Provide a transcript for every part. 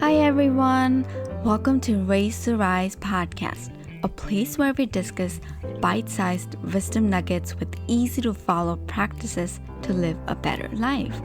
Hi everyone, welcome to Raise to Rise podcast, a place where we discuss bite-sized wisdom nuggets with easy-to-follow practices to live a better life.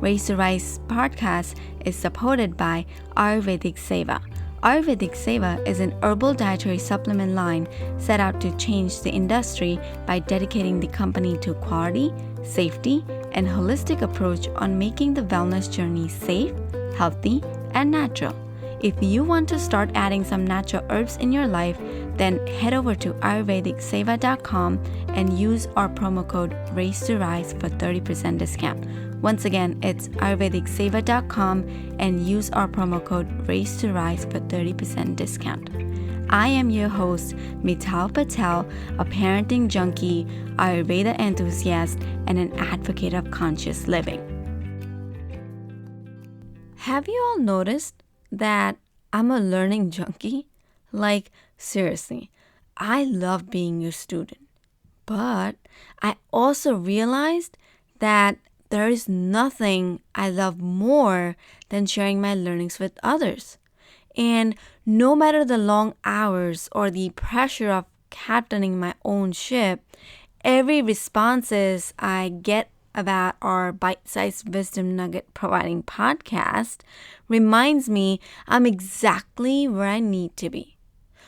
Raise to Rise podcast is supported by Ayurvedic Seva. Ayurvedic Seva is an herbal dietary supplement line set out to change the industry by dedicating the company to quality, safety, and holistic approach on making the wellness journey safe, healthy, and natural. If you want to start adding some natural herbs in your life, then head over to ayurvedicseva.com and use our promo code Raise to Rise for 30% discount. Once again, it's ayurvedicseva.com and use our promo code Raise to Rise for 30% discount. I am your host, Mital Patel, a parenting junkie, Ayurveda enthusiast, and an advocate of conscious living. Have you all noticed that I'm a learning junkie? Like, seriously, I love being your student. But I also realized that there is nothing I love more than sharing my learnings with others. And no matter the long hours or the pressure of captaining my own ship, every responses I get about our bite-sized wisdom nugget providing podcast reminds me I'm exactly where I need to be.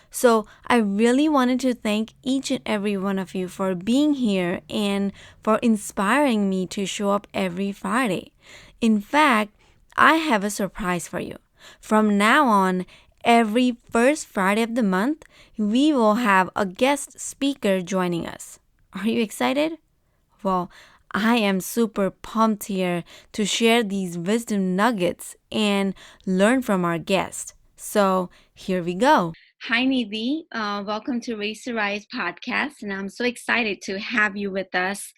So I really wanted to thank each and every one of you for being here and for inspiring me to show up every Friday. In fact, I have a surprise for you. From now on, every first Friday of the month, we will have a guest speaker joining us. Are you excited? Well, I am super pumped here to share these wisdom nuggets and learn from our guest. So here we go. Hi, Nidhi. Welcome to Raise to Rise podcast, and I'm so excited to have you with us.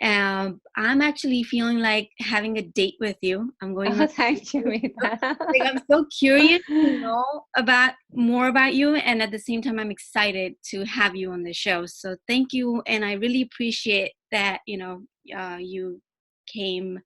I'm actually feeling like having a date with you. I'm going. Oh, thank you, Meeta. I'm so curious to know about more about you, and at the same time, I'm excited to have you on the show. So thank you, and I really appreciate that. You came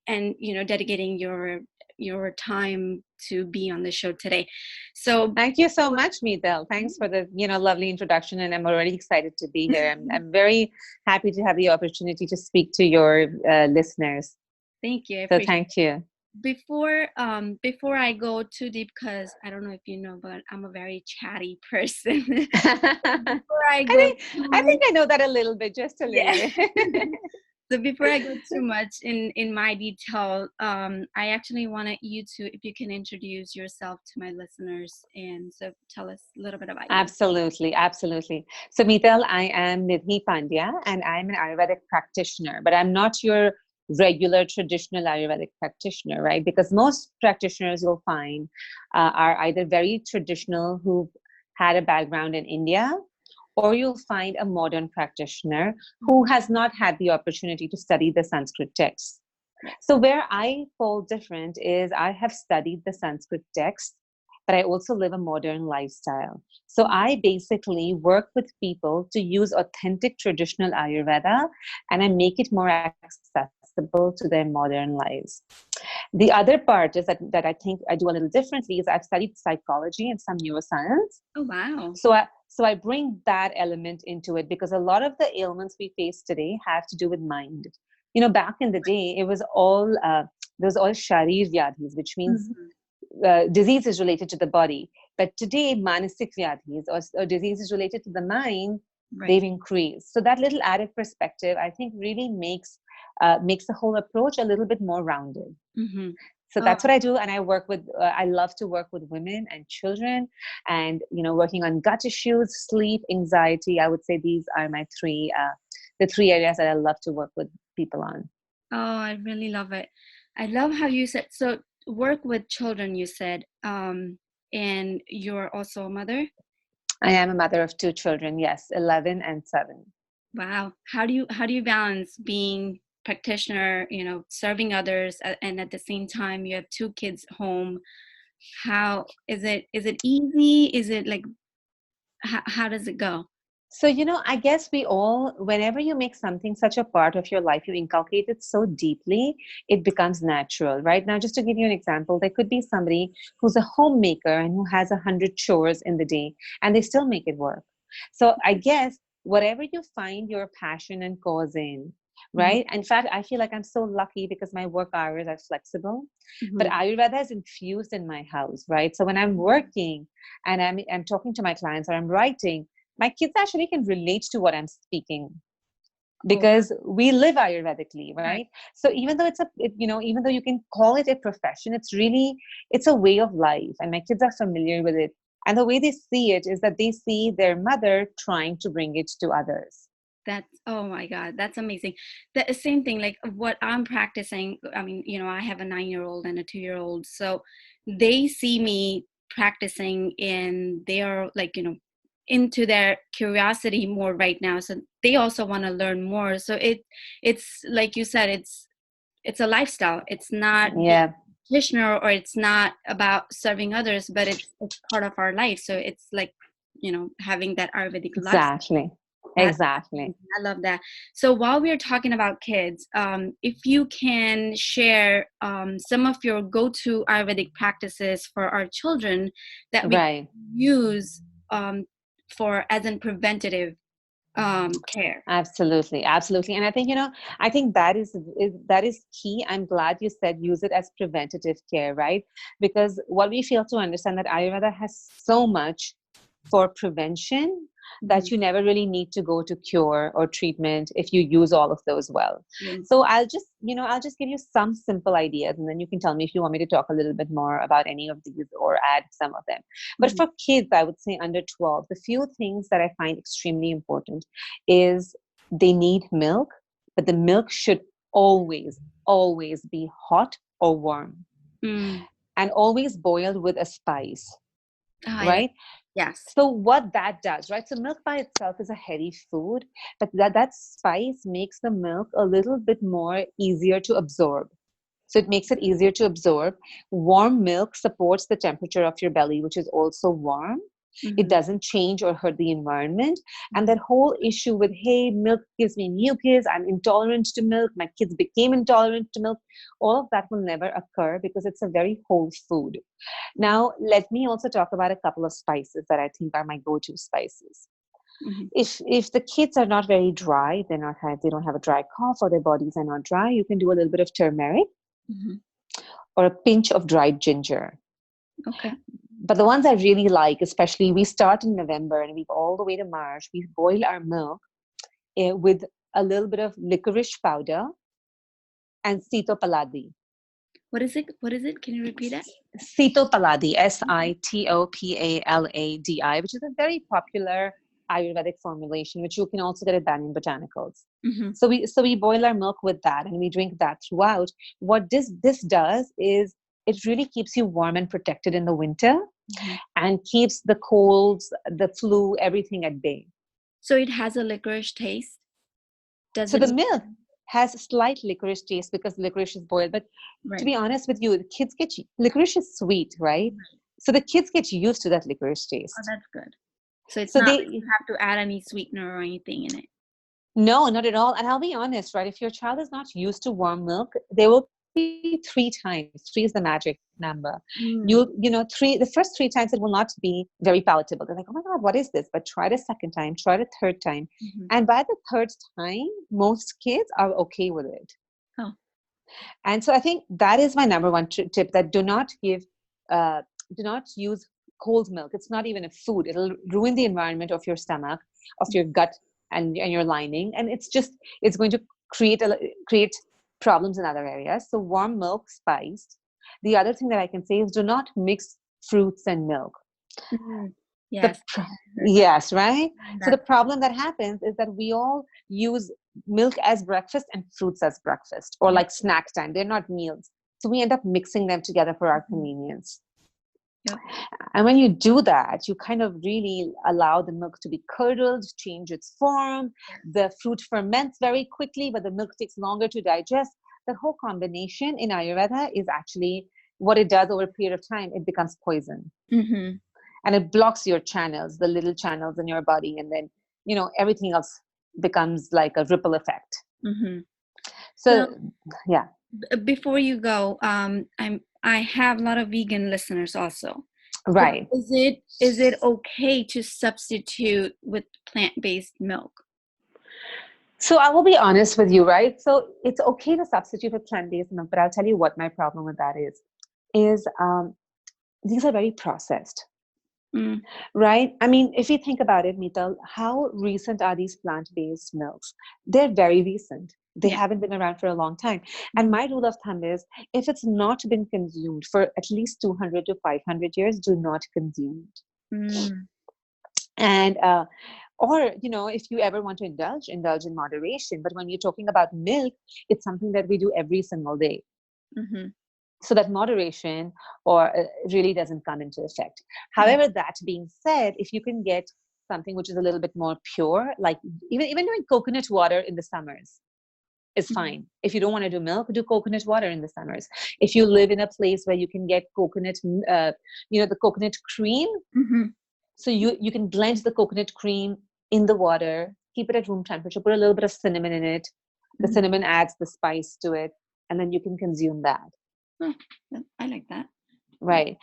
and dedicating your time to be on the show today. So Thank you so much, Meeta. Thanks for the lovely introduction, and I'm already excited to be here. I'm very happy to have the opportunity to speak to your listeners. Thank you. So thank you. Before I go too deep, because I don't know if you know, but I'm a very chatty person. I think I know that a little bit, just a little bit. So before I go too much in my detail, I actually wanted you to, if you can introduce yourself to my listeners, and so tell us a little bit about you. Absolutely. So Meetal, I am Nidhi Pandya, and I'm an Ayurvedic practitioner, but I'm not your regular traditional Ayurvedic practitioner, right? Because most practitioners you'll find are either very traditional who've had a background in India, or you'll find a modern practitioner who has not had the opportunity to study the Sanskrit texts. So where I fall different is I have studied the Sanskrit texts, but I also live a modern lifestyle. So I basically work with people to use authentic traditional Ayurveda, and I make it more accessible to their modern lives. The other part is that I think I do a little differently is I've studied psychology and some neuroscience. Oh, wow. So I bring that element into it because a lot of the ailments we face today have to do with mind. Back in the day, it was all sharir vyadhis, which means diseases related to the body. But today, manasik vyadhis or diseases related to the mind, they've increased. So that little added perspective, I think, really makes the whole approach a little bit more rounded. Mm-hmm. So that's what I do, and I work with. I love to work with women and children, and working on gut issues, sleep, anxiety. I would say these are my the three areas that I love to work with people on. Oh, I really love it. I love how you said so. Work with children, you said, and you're also a mother. I am a mother of 2 children. Yes, 11 and 7. Wow. How do you balance being practitioner, serving others, and at the same time you have 2 kids home? How is it easy? Is it like how does it go? So, I guess we all, whenever you make something such a part of your life, you inculcate it so deeply, it becomes natural, right? Now, just to give you an example, there could be somebody who's a homemaker and who has 100 chores in the day, and they still make it work. So, I guess whatever you find your passion and cause in, Mhm. right? In fact, I feel like I'm so lucky because my work hours are flexible, but Mhm. Ayurveda is infused in my house, right? So when I'm working and I'm talking to my clients or I'm writing, my kids actually can relate to what I'm speaking Oh, because we live Ayurvedically, right. right? So even though even though you can call it a profession, it's a way of life, and my kids are familiar with it. And the way they see it is that they see their mother trying to bring it to others. That's, oh my God, that's amazing. The same thing, like what I'm practicing. I mean, I have a 9-year-old and a 2-year-old. So they see me practicing and they are like, into their curiosity more right now. So they also want to learn more. So it's like you said, it's a lifestyle. It's not being Yeah, a practitioner or it's not about serving others, but it's part of our life. So it's like, having that Ayurvedic lifestyle. exactly. That's Exactly. amazing. I love that. So while we're talking about kids, if you can share some of your go-to Ayurvedic practices for our children that we Right. use for as in preventative care. Absolutely, absolutely. And I think, I think that is key. I'm glad you said use it as preventative care, right? Because what we fail to understand that Ayurveda has so much for prevention Mhm. that you never really need to go to cure or treatment if you use all of those well. True. So I'll just give you some simple ideas, and then you can tell me if you want me to talk a little bit more about any of these or add some of them. But Mhm. for kids, I would say under 12, the few things that I find extremely important is they need milk, but the milk should always, always be hot or warm Mm. and always boiled with a spice, Ah, yeah. right? Yes. So what that does, right? So milk by itself is a heavy food, but that spice makes the milk a little bit more easier to absorb. So it makes it easier to absorb. Warm milk supports the temperature of your belly, which is also warm. It Hmm. doesn't change or hurt the environment. And that whole issue with, hey, milk gives me mucus, I'm intolerant to milk, my kids became intolerant to milk, all of that will never occur because it's a very whole food. Now, let me also talk about a couple of spices that I think are my go-to spices. Hmm. If the kids are not very dry, they don't have a dry cough or their bodies are not dry, you can do a little bit of turmeric Hmm. or a pinch of dried ginger. Okay. But the ones I really like, especially we start in November and we go all the way to March, we boil our milk with a little bit of licorice powder and sito paladi. What is it? What is it? Can you repeat that? Sito paladi, Sitopaladi, which is a very popular Ayurvedic formulation, which you can also get at Banyan Botanicals. Hmm. So we boil our milk with that and we drink that throughout. What this does is it really keeps you warm and protected in the winter Hmm. and keeps the colds, the flu, everything at bay. So it has a licorice taste. Does So it? the milk has a slight licorice taste because licorice is boiled. But to Right. be honest with you, the kids licorice is sweet, right? So the kids get used to that licorice Oh, taste. that's good. So it's So not like they you have to add any sweetener or anything in it. No, not at all. And I'll be honest, right? If your child is not used to warm milk, there will be three times. Three is the magic number. Mm. The first three times it will not be very palatable. They're like, oh my God, what is this? But try the second time, try the third time. Hmm. And by the third time, most kids are okay with it. Oh. And so I think that is my number one tip, that do not use cold milk. It's not even a food. It'll ruin the environment of your stomach, of your gut and your lining. And it's going to create problems in other areas. So warm milk spiced. The other thing that I can say is do not mix fruits and milk. Mm. The Yes, pr- I heard that. yes, right. So the That. problem that happens is that we all use milk as breakfast and fruits as breakfast or Yeah. like snack time. They're not meals, so we end up mixing them together for our Mhm. convenience. Yep. And when you do that, you kind of really allow the milk to be curdled, change its form. The fruit ferments very quickly, but the milk takes longer to digest. That whole combination in Ayurveda is actually what it does over a period of time. It becomes poison Mm-hmm. and it blocks your channels, the little channels in your body, and then everything else becomes like a ripple effect. Mm-hmm. So Well, yeah. before you go, I have a lot of vegan listeners also. So Right. is it okay to substitute with plant-based milk? So I will be honest with you, right? So it's okay to substitute with plant-based milk, but I'll tell you what my problem with that is these are very processed, Mm, right? I mean, if you think about it, Mital, how recent are these plant-based milks? They're very recent. They yeah. haven't been around for a long time. And my rule of thumb is if it's not been consumed for at least 200 to 500 years, do not consume it. Mm, And or if you ever want to indulge in moderation. But when you're talking about milk, it's something that we do every single day, mm-hmm. so that moderation or really doesn't come into effect. Yeah. However, that being said, if you can get something which is a little bit more pure, like even doing coconut water in the summers is Mm-hmm. fine. If you don't want to do milk, do coconut water in the summers. If you live in a place where you can get coconut the coconut cream, Mm-hmm. so you can blend the coconut cream in the water, keep it at room temperature, put a little bit of cinnamon in it. The Mm-hmm. cinnamon adds the spice to it, and then you can consume that. Oh, I like that. Right.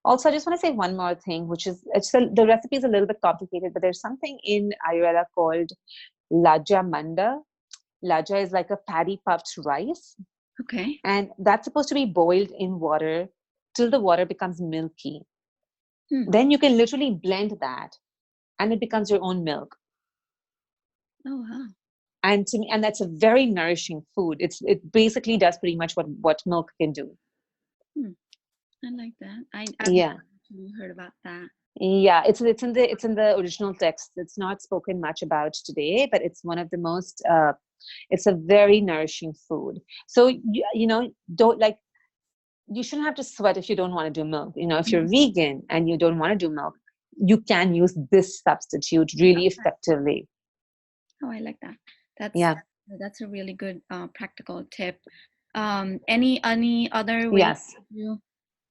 Also, I just want to say one more thing, which is the recipe is a little bit complicated, but there's something in Ayurveda called Laja Manda. Laja is like a paddy puffed rice, Okay. and that's supposed to be boiled in water till the water becomes milky. Hmm. Then you can literally blend that, and it becomes your own milk. Oh, wow. And to me, and that's a very nourishing food. It basically does pretty much what milk can do. Hmm. I like that. I've Yeah. never actually heard about that. Yeah, it's in the original text. It's not spoken much about today, but it's one of the most it's a very nourishing food. So don't like you shouldn't have to sweat if you don't want to do milk. If you're vegan and you don't want to do milk, you can use this substitute really effectively. Oh, I like that. That's Yeah. that's a really good practical tip. Any other ways Yes. to do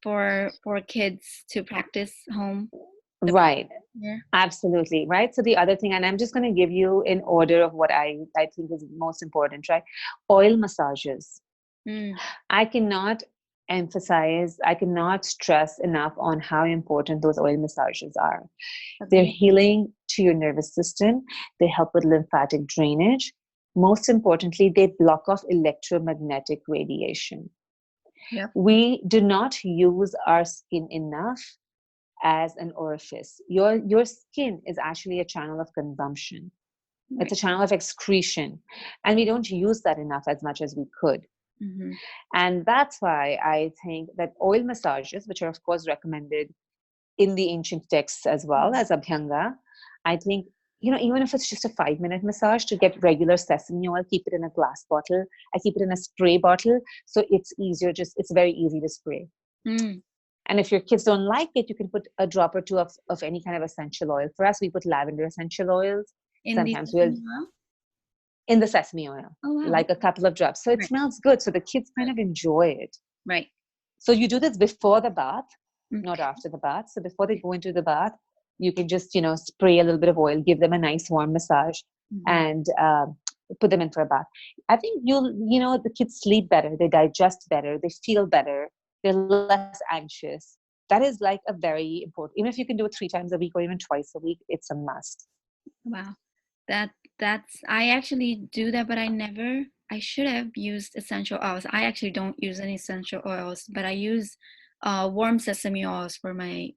for kids to practice home the Right. here? Absolutely. Right. So the other thing, and I'm just going to give you in order of what I think is most important, right? Oil massages. Mm, I cannot stress enough on how important those oil massages are. They're agree. healing to your nervous system. They help with lymphatic drainage. Most importantly, they block off electromagnetic radiation. Yep. We do not use our skin enough as an orifice. Your skin is actually a channel of consumption. It's a Right. channel of excretion. And we don't use that enough as much as we could. Mm-hmm. And that's why I think that oil massages, which are of course recommended in the ancient texts as well as Abhyanga, I think, even if it's just a 5-minute massage, to get regular sesame oil, keep it in a glass bottle. I keep it in a spray bottle. So it's easier, it's very easy to spray. Mm. And if your kids don't like it, you can put a drop or two of any kind of essential oil. For us, we put lavender essential oils. In the Sometimes we'll sesame oil? in the sesame oil, Oh, wow. like a couple of drops. So it Right. smells good. So the kids kind Right. of enjoy it. Right. So you do this before the bath, not Okay. after the bath. So before they go into the bath, you can just, spray a little bit of oil, give them a nice warm massage, Mm-hmm. and put them in for a bath. I think the kids sleep better, they digest better, they feel better, they're less anxious. That is like a very important, even if you can do it 3 times a week or even twice a week, it's a must. Wow. That's I actually do that, but I should have used essential oils. I actually don't use any essential oils, but I use warm sesame oils for my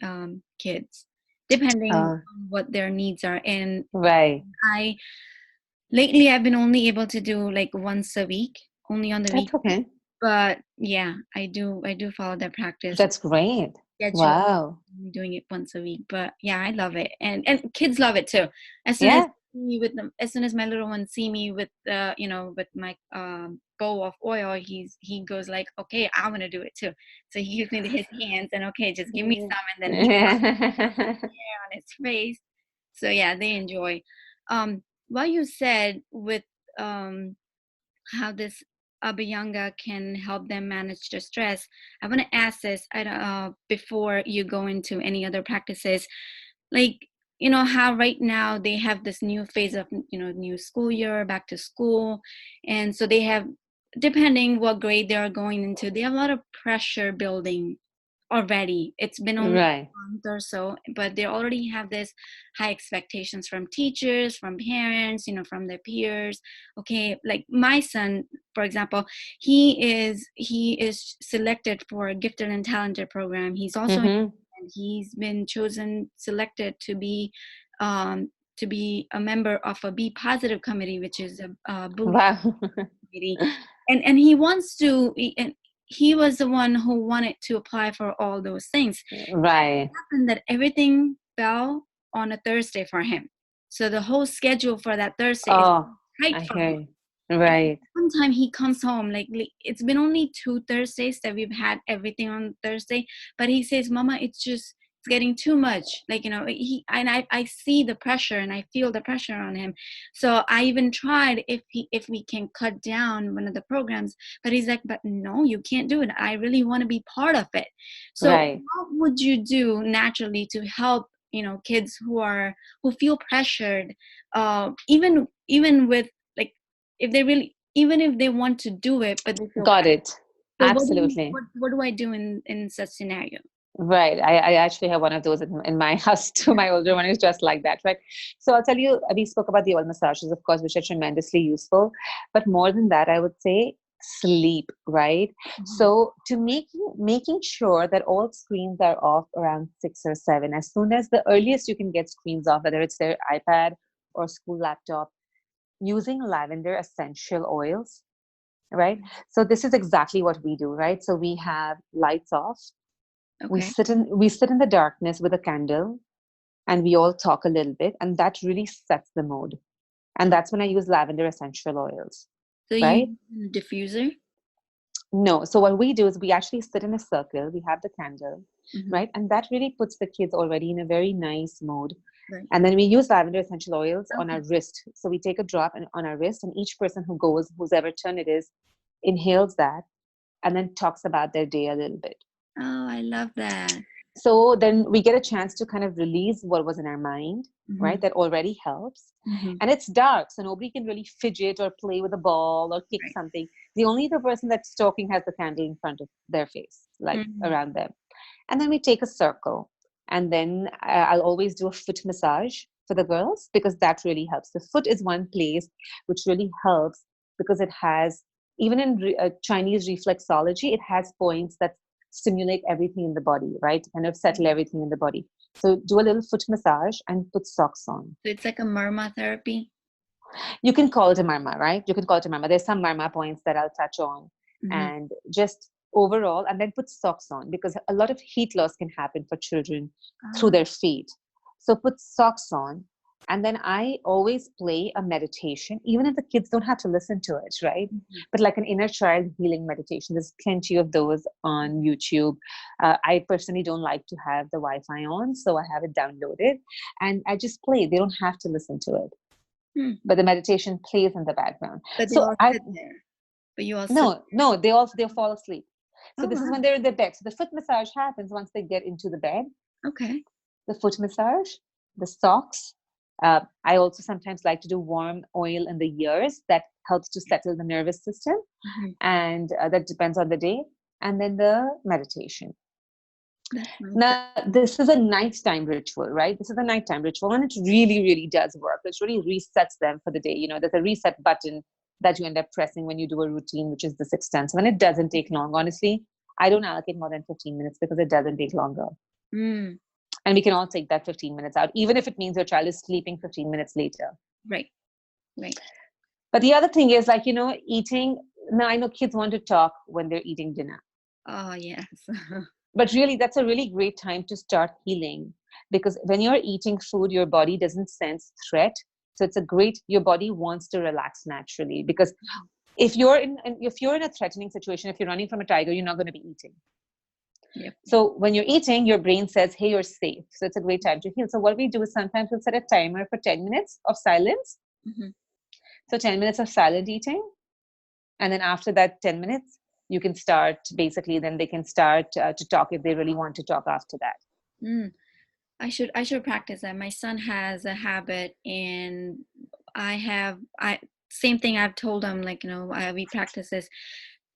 kids, depending Uh, on what their needs are. And right. I lately I've been only able to do like once a week, only on the week. That's okay. But yeah, I do follow that practice. That's great. Schedule Wow. doing it once a week. But yeah, I love it, and kids love it too. As soon as Yeah. me with them, as soon as my little ones see me with with my bowl of oil, he goes like, okay, I want to do it too. So he gives me his hands and okay, just give me some, and then he on his face. So yeah, they enjoy. What you said with um how this abhyanga can help them manage their stress. I want to ask this before you go into any other practices. Like, how right now they have this new phase of, new school year, back to school. And so they have, depending what grade they are going into, they have a lot of pressure building already. It's been only Right. a month or so, but they already have this high expectations from teachers, from parents, from their peers. Okay, like my son, for example, he is selected for a gifted and talented program. He's also Mm-hmm. and he's been selected to be a member of a B positive committee, which is a bully Wow. committee. And he wants to, and he was the one who wanted to apply for all those things. Right. It happened that everything fell on a Thursday for him. So the whole schedule for that Thursday is Oh, tight I for hear him. you. Right. Sometime he comes home, like it's been only 2 Thursdays that we've had everything on Thursday, but he says, Mama, it's getting too much. Like, I see the pressure and I feel the pressure on him. So I even tried if we can cut down one of the programs, but he's like, but no, you can't do it. I really want to be part of it. So Right. what would you do naturally to help, kids who feel pressured, even with, like, if they really, even if they want to do it, but they feel Got pressure. it. So Absolutely. what do I do in such scenario? Right. I actually have one of those in my house too. My older one is just like that. Right. So I'll tell you, we spoke about the oil massages, of course, which are tremendously useful. But more than that, I would say sleep, right? Mhm. So to making sure that all screens are off around 6 or 7, as soon as the earliest you can get screens off, whether it's their iPad or school laptop, using lavender essential oils, right? So this is exactly what we do, right? So we have lights off. we Okay. sit in we sit in the darkness with a candle, and we all talk a little bit, and that really sets the mood. And that's when I use lavender essential oils, So right? you use a diffuser? No, so what we do is we actually sit in a circle, we have the candle, Hmm. right? And that really puts the kids already in a very nice mood. Right. And then we use lavender essential oils on our Okay. wrist. So we take a drop on our wrist, and each person who goes, whose ever turn it is, inhales that and then talks about their day a little bit. Oh, I love that. So then we get a chance to kind of release what was in our mind, Hmm. right? That already helps. Hmm. And it's dark, so nobody can really fidget or play with a ball or kick Right. something. The person that's talking has the candle in front of their face, like Hmm. around them. And then we take a circle. And then I'll always do a foot massage for the girls, because that really helps. The foot is one place which really helps, because it has, even in Chinese reflexology, it has points that stimulate everything in the body, right? Kind of settle everything in the body. So do a little foot massage and put socks on. So it's like a murmur therapy. You can call it a marma, right? You can call it a marma. There's some marma points that I'll touch on, Hmm. and just overall, and then put socks on, because a lot of heat loss can happen for children through Ah, their feet. So put socks on. And then I always play a meditation, even if the kids don't have to listen to it, right? mhm. But like an inner child healing meditation. There's plenty of those on YouTube. I personally don't like to have the Wi-Fi on, so I have it downloaded, and I just play. They don't have to listen to it, Hmm. but the meditation plays in the background. But they So all I sit there. But you all sit. no, they fall asleep. So Oh, this is wow. when they're in their bed. So the foot massage happens once they get into the bed. Okay. The foot massage, the socks. I also sometimes like to do warm oil in the ears. That helps to settle the nervous system, Hmm. and that depends on the day. And then the meditation. That's nice. Now, this is a nighttime ritual, right? This is a nighttime ritual, and it really, really does work. It really resets them for the day. There's a reset button that you end up pressing when you do a routine, which is this extensive. And it doesn't take long. Honestly, I don't allocate more than 15 minutes, because it doesn't take longer. Mm, And we can all take that 15 minutes out, even if it means your child is sleeping 15 minutes later. right. Right. But the other thing is, like, eating. Now, I know kids want to talk when they're eating dinner. Oh, yes. But really, that's a really great time to start healing, because when you're eating food, your body doesn't sense threat. So your body wants to relax naturally, because if you're in a threatening situation, if you're running from a tiger, you're not going to be eating. Yep. So when you're eating, your brain says, hey, you're safe. So it's a great time to heal. So what we do is sometimes we'll set a timer for 10 minutes of silence. Hmm. So 10 minutes of silent eating. And then after that 10 minutes, you can start, basically, then they can start to talk if they really want to talk after that. Mm. I should practice that. My son has a habit, and I same thing I've told him, like, we practice this.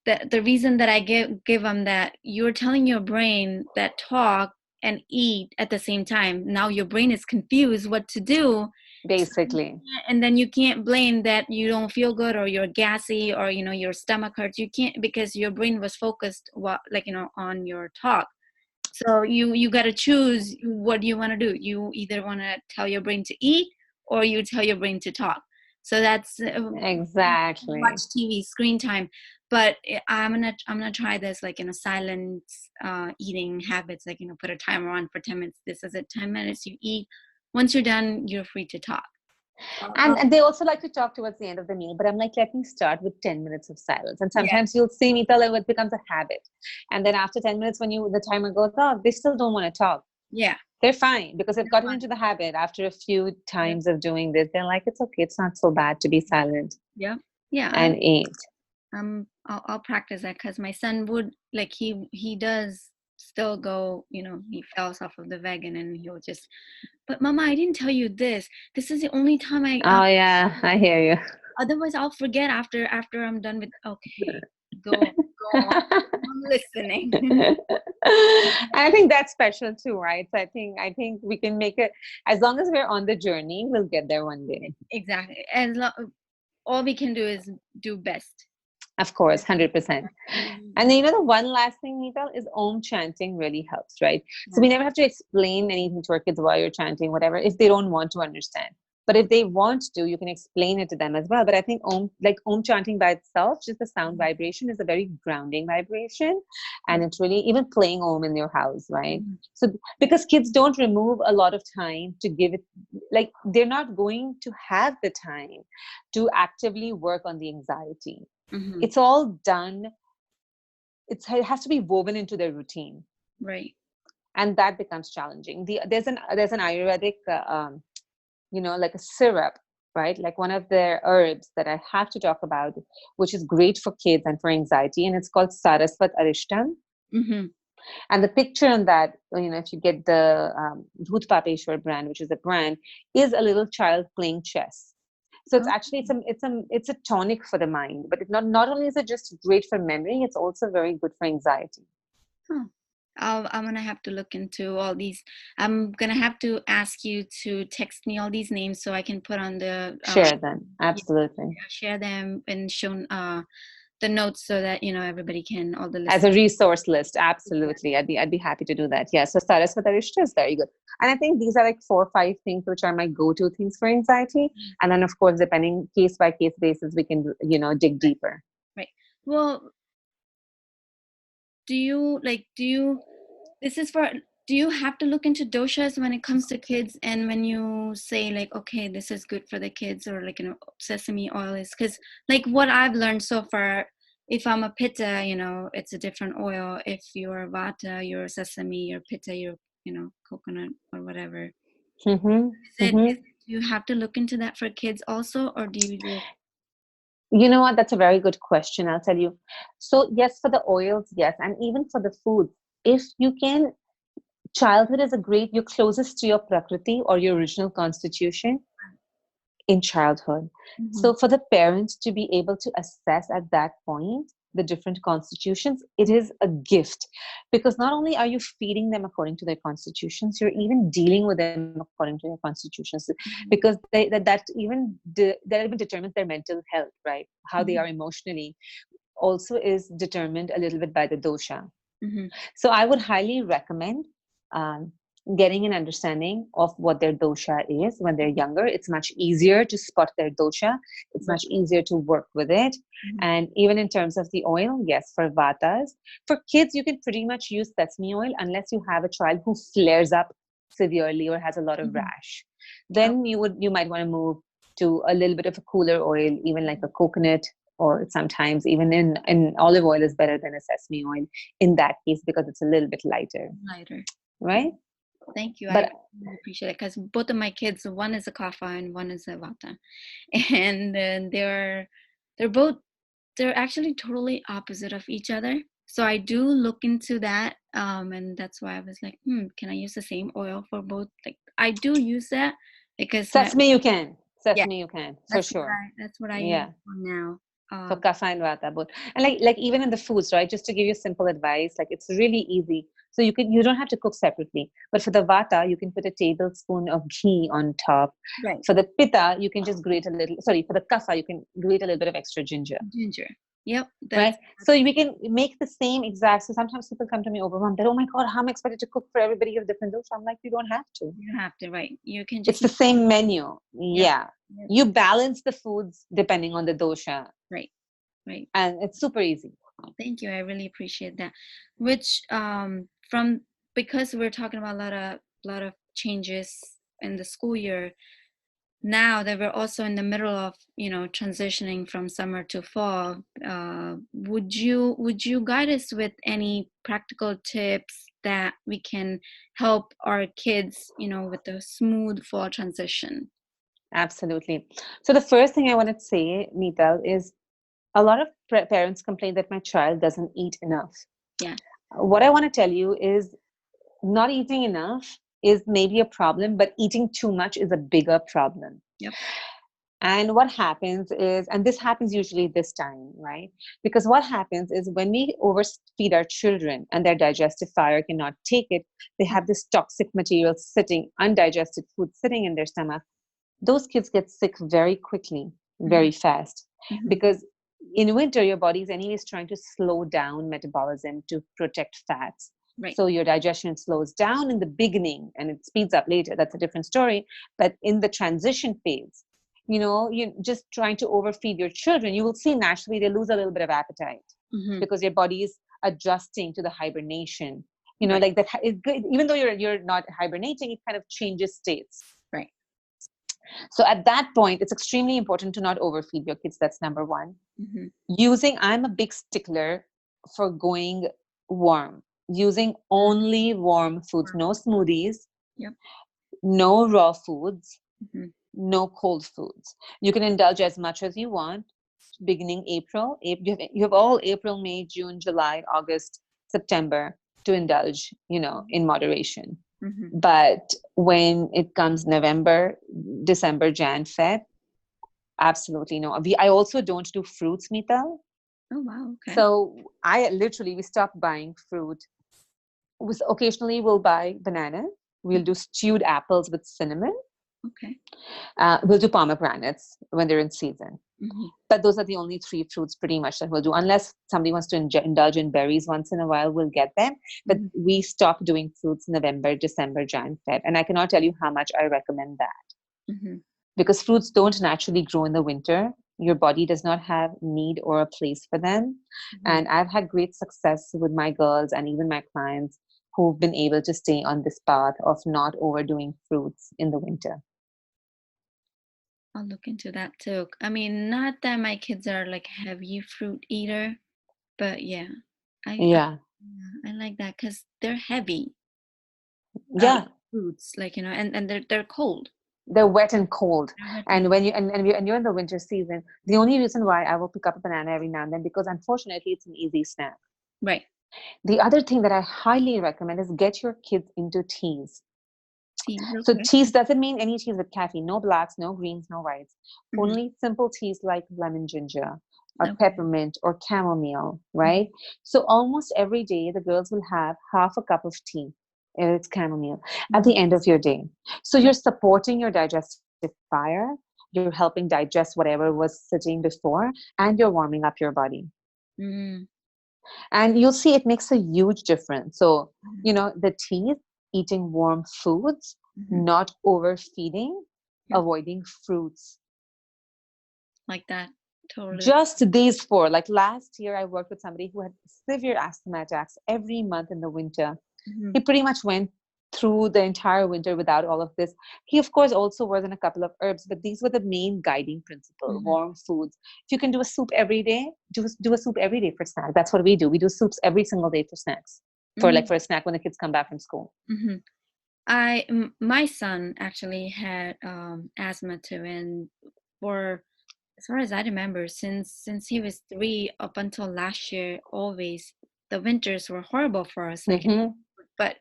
The reason that I give him that, you're telling your brain that talk and eat at the same time. Now your brain is confused what to do. So Basically. and then you can't blame that you don't feel good or you're gassy or your stomach hurts. You can't, because your brain was focused on your talk. So you got to choose what you want to do. You either want to tell your brain to eat or you tell your brain to talk. So that's watch Exactly. TV screen time. But I'm gonna try this, like, silent eating habits, like, put a timer on for 10 minutes. This is it, 10 minutes you eat. Once you're done, you're free to talk. And they also like to talk towards the end of the meal, but I'm like, let me start with 10 minutes of silence. And Yeah, sometimes you'll see Neeta, it becomes a habit. And then after 10 minutes, when the timer goes off, they still don't want to talk. yeah, They're fine because they've gotten into the habit after a few yeah, times of doing this. They're like, it's okay. It's not so bad to be silent yeah, yeah. and eat. I'll practice that, because my son would, like, he does still go, he falls off of the wagon and he'll just, but mama, I didn't tell you this. This is the only time Oh, yeah, I hear you. otherwise I'll forget after I'm done with, okay, go on. I'm listening. I think that's special too, right? So I think we can make it, as long as we're on the journey, we'll get there one day. Exactly. All we can do is do best. Of course, 100%. Mhm. And then, the one last thing, Neetal, is Om chanting really helps, right? So Yeah. we never have to explain anything to our kids while you're chanting, whatever, if they don't want to understand. But if they want to, you can explain it to them as well. But I think Om chanting by itself, just the sound vibration, is a very grounding vibration. And it's really, even playing Om in your house, right? Mhm. So because kids don't remove a lot of time to give it, like they're not going to have the time to actively work on the anxiety. Mhm. It's all done, it has to be woven into their routine, Right. and that becomes challenging. There's an Ayurvedic like a syrup, right, like one of the herbs that I have to talk about, which is great for kids and for anxiety, and it's called Saraswat Arishtam. Mhm. And the picture on that, if you get the Dhut Papeshwar brand, which is a brand, is a little child playing chess. So it's Oh. actually it's a tonic for the mind, but not only is it just great for memory, it's also very good for anxiety. Huh. I'm gonna have to look into all these. I'm gonna have to ask you to text me all these names so I can put on the Share them, yeah, absolutely, share them and show the notes so that everybody can, all the as listeners. a resource list. Absolutely, I'd be happy to do that. Yeah, so Saraswati is very good, and I think these are like 4 or 5 things which are my go-to things for anxiety. And then, of course, depending case by case basis, we can dig deeper. Right. Well, do you like do you this is for do you have to look into doshas when it comes to kids, and when you say, like, okay, this is good for the kids, or, like, sesame oil is, because, like, what I've learned so far, if I'm a pitta, it's a different oil. If you're vata, you're sesame. You're pitta, you're coconut or whatever. Mm-hmm. Is it Mm-hmm. do you have to look into that for kids also, or do you just You know what? That's a very good question. I'll tell you. So, yes, for the oils, yes. And even for the foods, if you can, childhood is you're closest to your Prakriti or your original constitution in childhood. Mhm. So, for the parents to be able to assess at that point the different constitutions, it is a gift, because not only are you feeding them according to their constitutions, you're even dealing with them according to their constitutions, because Mhm. that even determines their mental health, right? How they are Mhm. emotionally also is determined a little bit by the dosha. Mhm. So I would highly recommend um, getting an understanding of what their dosha is when they're younger. It's much easier to spot their dosha. It's Right. much easier to work with it. Mhm. And even in terms of the oil, yes, for vatas. For kids, you can pretty much use sesame oil unless you have a child who flares up severely or has a lot of Mhm. rash. Oh. Then you might want to move to a little bit of a cooler oil, even like a coconut, or sometimes even in olive oil is better than a sesame oil in that case, because it's a little bit lighter, Lighter. right? Thank you. I But really appreciate it, because both of my kids, one is a kapha and one is a vata, and they're both they're actually totally opposite of each other. So I do look into that, and that's why I was like, can I use the same oil for both? Like I do use that because my Sesame you can. yeah, Sesame you can, for sure. that's what I use Yeah. for now. For Um, kapha and vata both. And like even in the foods, right? Just to give you simple advice, like it's really easy. So you don't have to cook separately. But for the vata, you can put a tablespoon of ghee on top. right, For the pitta, you can just grate a little. Sorry, for the kapha, you can grate a little bit of extra ginger. ginger. Yep, Right. So that's we can make the same exact. So sometimes people come to me overwhelmed that, oh my God, how am I expected to cook for everybody of different dose? I'm like, you don't have to. you have to, right. You can It's just the same menu. yep, Yeah. yep, You balance the foods depending on the dosha. right, right. And it's super easy. Thank you. I really appreciate that. Which from because we're talking about a lot of changes in the school year now that we're also in the middle of transitioning from summer to fall, would you guide us with any practical tips that we can help our kids with a smooth fall transition? Absolutely. So the first thing I want to say, Neetal, is a lot of parents complain that my child doesn't eat enough. Yeah. What I want to tell you is not eating enough is maybe a problem, but eating too much is a bigger problem. Yep. And what happens is, and this happens usually this time, right? Because what happens is when we overfeed our children and their digestive fire cannot take it, they have this toxic material sitting, undigested food sitting in their stomach. Those kids get sick very quickly, Mm-hmm. very fast. Mm-hmm. Because in winter, your body is anyways trying to slow down metabolism to protect fats. Right. So your digestion slows down in the beginning and it speeds up later. That's a different story. But in the transition phase, you're just trying to overfeed your children, you will see naturally they lose a little bit of appetite Mm-hmm. because your body is adjusting to the hibernation. Right. Like that, even though you're not hibernating, it kind of changes states. Right. So at that point, it's extremely important to not overfeed your kids. That's number one. Mm-hmm. I'm a big stickler for going warm, using only warm foods, no smoothies, Yep. no raw foods, Mm-hmm. no cold foods. You can indulge as much as you want. Beginning April, you have all April, May, June, July, August, September to indulge, in moderation. Mm-hmm. But when it comes November, December, Jan, Feb, absolutely no. I also don't do fruits, Mita. Oh wow. Okay. So we stopped buying fruit. Occasionally we'll buy banana. We'll do stewed apples with cinnamon. Okay. We'll do pomegranates when they're in season. Mm-hmm. But those are the only three fruits pretty much that we'll do. Unless somebody wants to indulge in berries once in a while, we'll get them. But Mm-hmm. we stop doing fruits November, December, Jan, Feb. And I cannot tell you how much I recommend that. Mm-hmm. Because fruits don't naturally grow in the winter. Your body does not have need or a place for them. Mm-hmm. And I've had great success with my girls and even my clients who've been able to stay on this path of not overdoing fruits in the winter. I'll look into that too. I mean, not that my kids are like heavy fruit eater, but yeah, I Yeah. I like that because they're heavy Yeah. fruits, like and they're cold. They're wet and cold. They're wet and And when you and you're in the winter season, the only reason why I will pick up a banana every now and then, because unfortunately it's an easy snack. right. The other thing that I highly recommend is get your kids into teas. Tea, So okay. teas doesn't mean any teas with caffeine, no blacks, no greens, no whites. Mm-hmm. Only simple teas like lemon ginger or Okay. peppermint or chamomile, right? So almost every day the girls will have half a cup of tea, and it's chamomile, at Mm-hmm. the end of your day. So you're supporting your digestive fire, you're helping digest whatever was sitting before, and you're warming up your body. Mm-hmm. And you'll see it makes a huge difference. So, the teas, eating warm foods, Mm-hmm. not overfeeding, Yep. avoiding fruits. Like that. Totally. Just these four. Like last year, I worked with somebody who had severe asthma attacks every month in the winter. Mm-hmm. He pretty much went through the entire winter without all of this. He, of course, also was in a couple of herbs, but these were the main guiding principle: Mm-hmm. warm foods. If you can do a soup every day, do a soup every day for snack. That's what we do. We do soups every single day for snacks, for a snack when the kids come back from school. Mm-hmm. My son actually had asthma too, and for as far as I remember, since he was 3 up until last year, always the winters were horrible for us. Like, Mm-hmm. but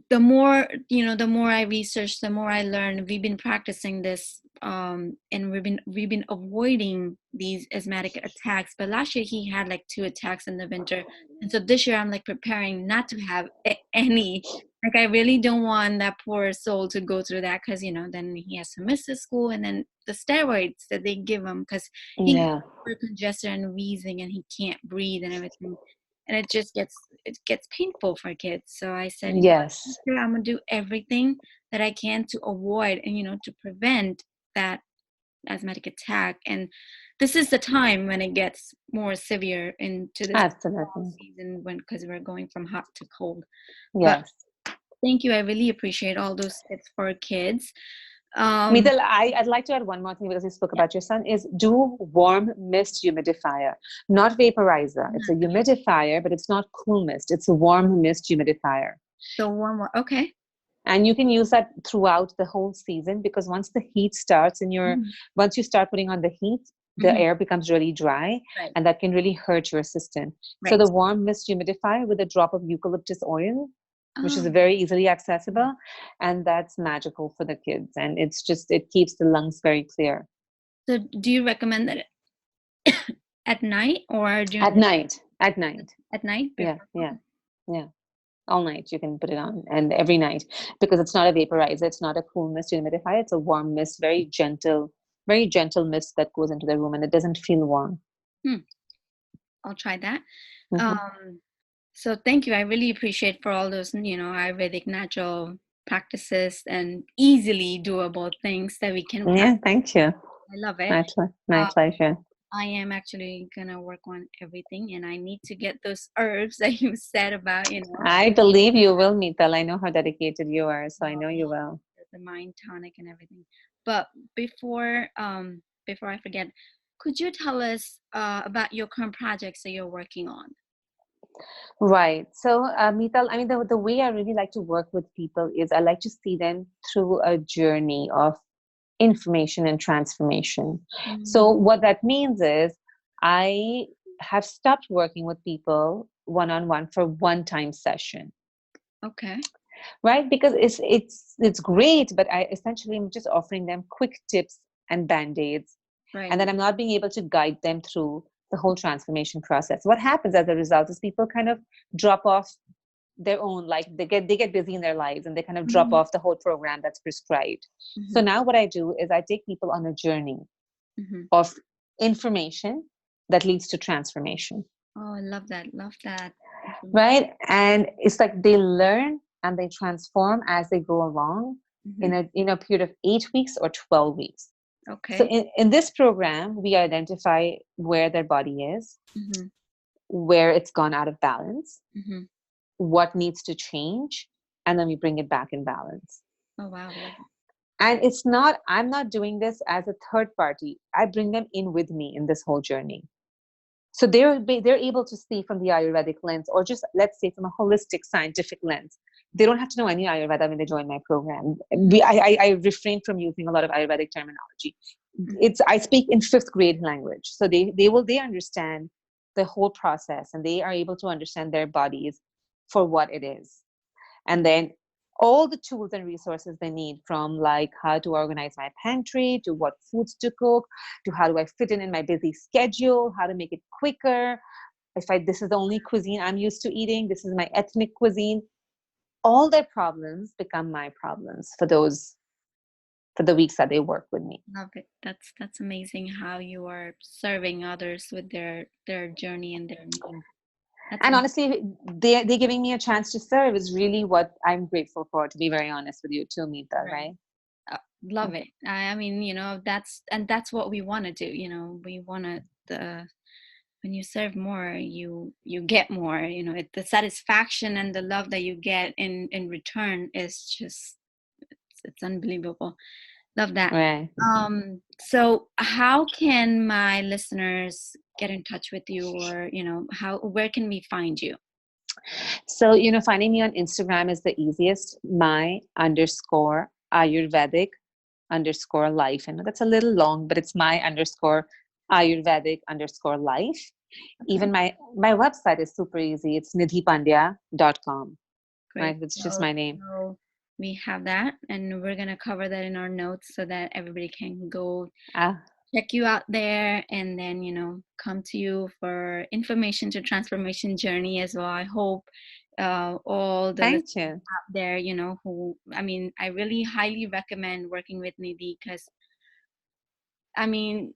the more, the more I research, the more I learn. We've been practicing this, and we've been avoiding these asthmatic attacks. But last year he had like 2 attacks in the winter, and so this year I'm like preparing not to have any. Like, I really don't want that poor soul to go through that, because then he has to miss his school, and then the steroids that they give him, because he Yeah. has congestion and wheezing, and he can't breathe and everything, and it gets painful for kids. So I said, Yes. I'm gonna do everything that I can to avoid and to prevent that asthmatic attack. And this is the time when it gets more severe into this fall Absolutely. season, because we're going from hot to cold. But Yes. thank you. I really appreciate all those tips for kids. Mital, I'd like to add one more thing because you spoke Yeah, about your son, is do warm mist humidifier, not vaporizer. It's a humidifier, but it's not cool mist. It's a warm mist humidifier. so one more. Okay. And you can use that throughout the whole season, because once the heat starts once you start putting on the heat, the Mhm. air becomes really dry, Right. and that can really hurt your system. So Right. the warm mist humidifier with a drop of eucalyptus oil, which is Oh, very easily accessible, and that's magical for the kids. And it keeps the lungs very clear. so do you recommend that at night or during At the night, at night. at night Yeah, before? yeah, yeah. All night you can put it on, and every night, because it's not a vaporizer, it's not a cool mist humidifier, it's a warm mist, very gentle mist that goes into the room, and it doesn't feel warm. Hmm, I'll try that. Hmm. Um, so thank you. I really appreciate for all those, Ayurvedic natural practices and easily doable things that we can Yeah, practice. thank you. I love it. My Um, pleasure. I am actually gonna work on everything, and I need to get those herbs that you said about, I believe you will, Mital. I know how dedicated you are, so I um, know you will. the mind tonic and everything. But before I forget, could you tell us about your current projects that you're working on? Right. So, Mital, I mean, the way I really like to work with people is I like to see them through a journey of information and transformation. So, Mm, what that means is I have stopped working with people one on one for one time session, okay. right? Because it's great, but I essentially am just offering them quick tips and band-aids, and Right. then I'm not being able to guide them through the whole transformation process. What happens as a result is people kind of drop off their own, like they get busy in their lives, and they kind of drop Mhm, off the whole program that's prescribed. So mhm, now what I do is I take people on a journey mhm. of information that leads to transformation, Oh, I love that. Love that. Mhm, right? And it's like they learn and they transform as they go along mhm. in a period of 8 weeks or 12 weeks. So Okay. in this program, we identify where their body is, Mhm, where it's gone out of balance, mhm. what needs to change, and then we bring it back in balance. Oh, wow. Love it. And I'm not doing this as a third party. I bring them in with me in this whole journey. So they're able to see from the Ayurvedic lens, or just let's say from a holistic scientific lens. They don't have to know any Ayurveda when they join my program. Mhm, I refrain from using a lot of Ayurvedic terminology. mhm. I speak in fifth grade language, so they understand the whole process, and they are able to understand their bodies for what it is. And then all the tools and resources they need, from like how to organize my pantry, to what foods to cook, to how do I fit in my busy schedule, how to make it quicker. If this is the only cuisine I'm used to eating, this is my ethnic cuisine. All their problems become my problems for the weeks that they work with me. Love it. That's amazing how you are serving others with their journey and their needs. That's And honestly, they're giving me a chance to serve is really what I'm grateful for, to be very honest with you too, Meeta, right. right? Love it. I mean, that's what we want to do. We want to the when you serve more, you get more. The satisfaction and the love that you get in return is just it's unbelievable. Love that. Right. So how can my listeners get in touch with you, or where can we find you? So, finding me on Instagram is the easiest. My underscore Ayurvedic underscore life. I know that's a little long, but it's my underscore Ayurvedic underscore life. Even my website is super easy. It's nidhipandya.com. Great. Right? It's just my name. So we have that, and we're gonna cover that in our notes so that everybody can go Ah, check you out there, and then come to you for information to transformation journey as well. I hope all the listeners thank you. out there, who I really highly recommend working with Nidhi, because I mean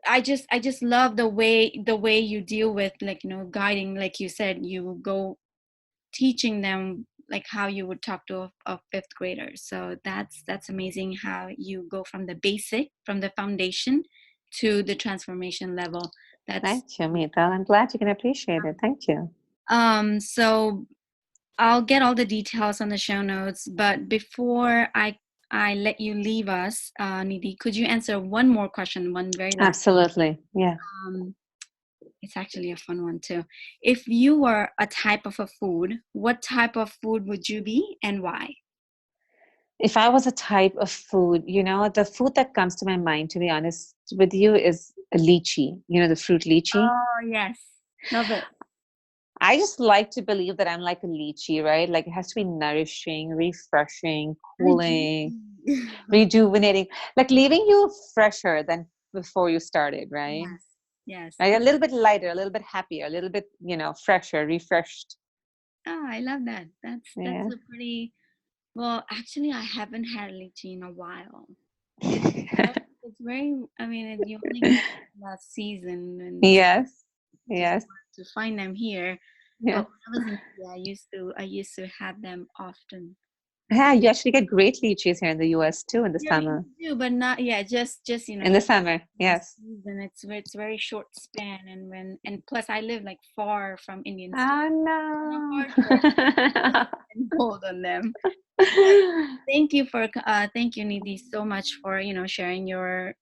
I just love the way you deal with, like, guiding, like you said, you go teaching them like how you would talk to a fifth grader. So that's amazing how you go from the foundation to the transformation level. That's Thank you, Meeta. I'm glad you can appreciate it. Thank you. so I'll get all the details on the show notes, but before I let you leave us, Nidhi, could you answer one more question, one very last? Absolutely. Yeah. um, It's actually a fun one too. If you were a type of a food, what type of food would you be and why? If I was a type of food, the food that comes to my mind, to be honest with you, is lychee. The fruit lychee. Oh, yes. Love it. I just like to believe that I'm like a lychee, right? Like it has to be nourishing, refreshing, cooling, rejuvenating, like leaving you fresher than before you started, right? Yes. Yes. Like a little bit lighter, a little bit happier, a little bit, fresher, refreshed. Oh, I love that. That's Yeah. a pretty well, actually I haven't had lychee in a while. It's it's very you only get last season, and it's Yes. just Yes. hard to find them here. Yeah. But when I was in India, I used to have them often. Yeah, you actually get great lychees here in the US too in the Yeah, summer. we do, but not, yeah, just In the summer, one yes. season. It's very short span, and plus I live like far from Indian stores. Oh Kind of no. hard for and hold on them. Thank you, Nidhi, so much for sharing your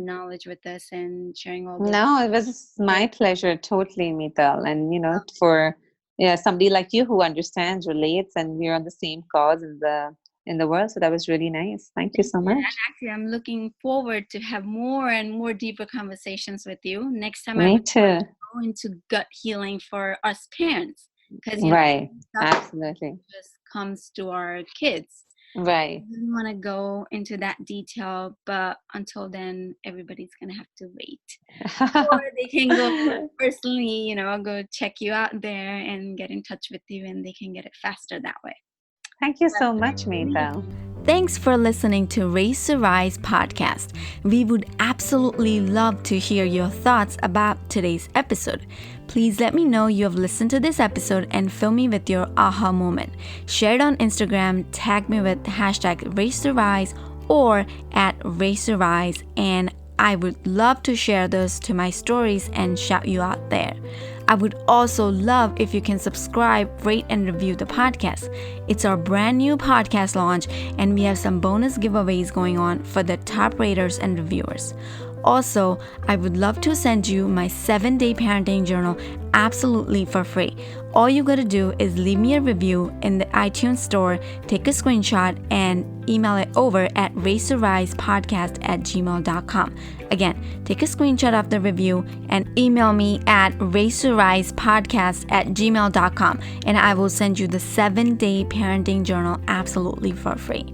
knowledge with us and sharing all the No, it was my pleasure, totally, Mital. And for somebody like you who understands, relates, and we're on the same cause in the world. So that was really nice. Thank you Thank so you. And much. actually, I'm looking forward to have more and more deeper conversations with you. Next time, I Me really too. go into gut healing for us parents, because Right. stuff Absolutely. just comes to our kids. Right. I really want to go into that detail, but until then, everybody's gonna have to wait, or they can go personally, go check you out there and get in touch with you, and they can get it faster that way. Thank you so much, Mital. Thanks for listening to Race to Rise podcast. We would absolutely love to hear your thoughts about today's episode. Please let me know you have listened to this episode and fill me with your aha moment. Share it on Instagram, tag me with hashtag Race to Rise or at Race to Rise, and I would love to share those to my stories and shout you out there. I would also love if you can subscribe, rate, and review the podcast. It's our brand new podcast launch, and we have some bonus giveaways going on for the top raters and reviewers. Also, I would love to send you my 7-day parenting journal absolutely for free. All you gotta do is leave me a review in the iTunes store, take a screenshot, and email it over at racearisepodcast@gmail.com. Again, take a screenshot of the review and email me at racearisepodcast@gmail.com, and I will send you the 7-day parenting journal absolutely for free.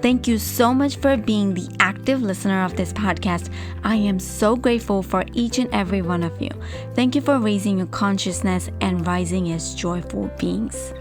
Thank you so much for being the active listener of this podcast. I am so grateful for each and every one of you. Thank you for raising your consciousness and rising as joyful beings.